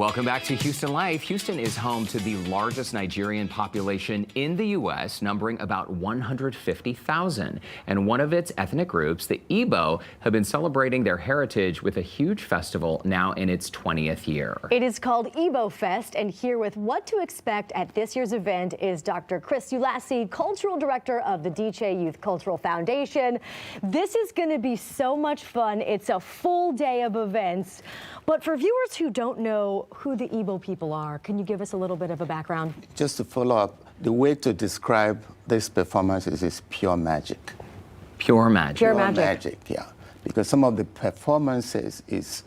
Welcome back to Houston Life. Houston is home to the largest Nigerian population in the U.S., numbering about 150,000. And one of its ethnic groups, the Igbo, have been celebrating their heritage with a huge festival now in its 20th year. It is called Igbo Fest, and here with what to expect at this year's event is Dr. Chris Ulasi, Cultural Director of the Ichie Youth Cultural Foundation. This is going to be so much fun. It's a full day of events. But for viewers who don't know who the Igbo people are, can you give us a little bit of a background? Just to follow up, the way to describe this performance is pure magic. Pure magic. Pure Pure magic. magic, yeah. Because some of the performances is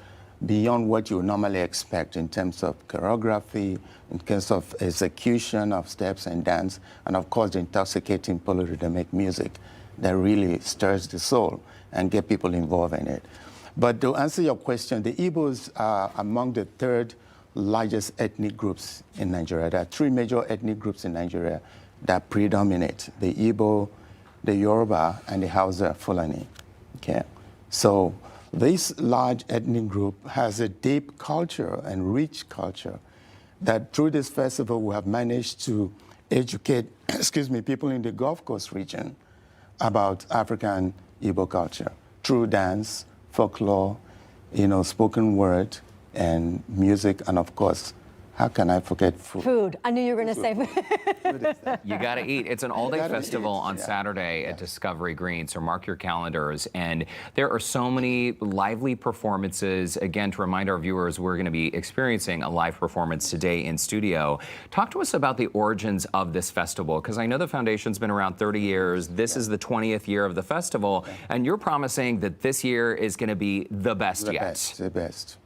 beyond what you normally expect in terms of choreography, in terms of execution of steps and dance, and of course the intoxicating polyrhythmic music that really stirs the soul and get people involved in it. But to answer your question, the Igbos are among the third largest ethnic groups in Nigeria. There are three major ethnic groups in Nigeria that predominate: the Igbo, the Yoruba, and the Hausa Fulani. Okay? So this large ethnic group has a deep culture and rich culture that through this festival we have managed to educate people in the Gulf Coast region about African Igbo culture through dance, folklore, spoken word, and music, and of course, how can I forget food? Food. I knew you were going to say food. You got to eat. It's an all-day festival on Saturday at Discovery Green, so mark your calendars. And there are so many lively performances. Again, to remind our viewers, we're going to be experiencing a live performance today in studio. Talk to us about the origins of this festival, because I know the foundation's been around 30 years. This is the 20th year of the festival, and you're promising that this year is going to be the best yet. The best.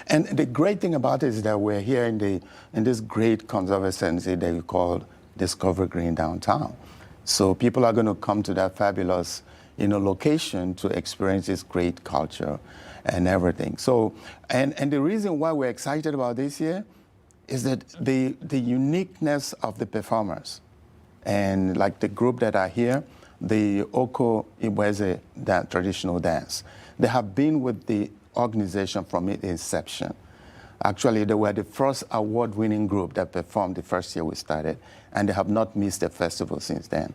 And the great thing about it is that we're here in this great conservancy that we call Discovery Green downtown. So people are going to come to that fabulous, location to experience this great culture and everything. So, and the reason why we're excited about this year is that the uniqueness of the performers, and like the group that are here, the Oko Iweze traditional dance, they have been with the organization from its inception. Actually, they were the first award-winning group that performed the first year we started, and they have not missed the festival since then.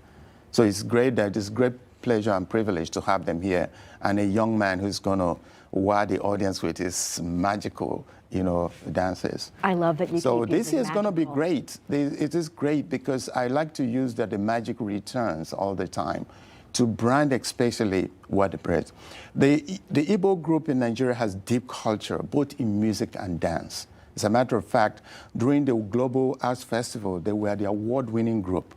So it's great that it's great pleasure and privilege to have them here, and a young man who's going to wow the audience with his magical, dances. I love that you So keep this year is going to be magical. great. It is great because I like to use that the magic returns all the time, to brand especially what it brings. The Igbo group in Nigeria has deep culture, both in music and dance. As a matter of fact, during the Global Arts Festival, they were the award-winning group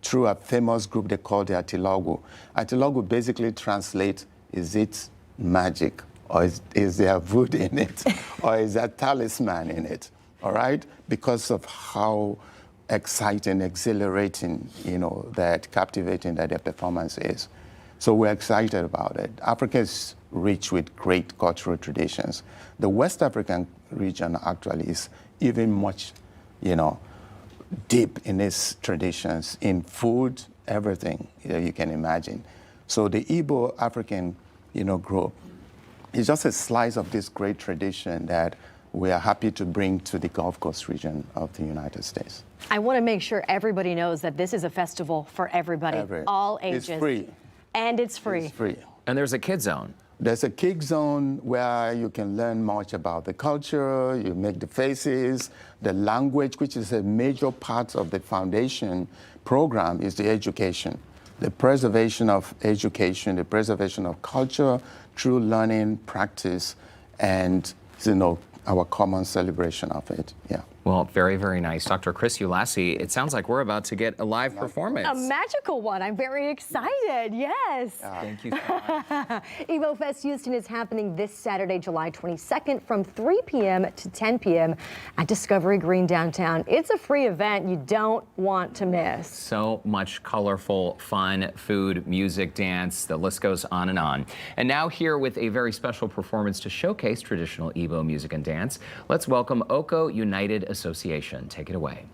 through a famous group they called the Atilogu. Atilogu basically translates, is it magic, or is there voodoo in it, or is there talisman in it, all right? Because of how exciting, exhilarating, that captivating that their performance is. So we're excited about it. Africa is rich with great cultural traditions. The West African region actually is even much, deep in its traditions, in food, everything you can imagine. So the Igbo African, group is just a slice of this great tradition that we are happy to bring to the Gulf Coast region of the United States. I want to make sure everybody knows that this is a festival for everybody, all ages. It's free. And it's free. It's free. And there's a kid zone. There's a kick zone where you can learn much about the culture, you make the faces, the language, which is a major part of the foundation program, is the education. The preservation of education, the preservation of culture through learning, practice, and, our common celebration of it, yeah. Well, very, very nice. Dr. Chris Ulasi, it sounds like we're about to get a live performance. A magical one. I'm very excited. Yes. Thank you so much. Igbo Fest Houston is happening this Saturday, July 22nd from 3 p.m. to 10 p.m. at Discovery Green downtown. It's a free event you don't want to miss. So much colorful, fun, food, music, dance, the list goes on and on. And now here with a very special performance to showcase traditional Igbo music and dance, let's welcome Oko United Association. Take it away.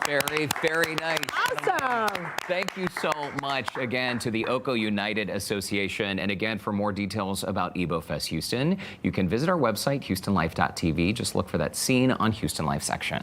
Very, very nice. Awesome. Thank you so much again to the Oko United Association. And again, for more details about Igbo Fest Houston, you can visit our website, HoustonLife.tv. Just look for that scene on Houston Life section.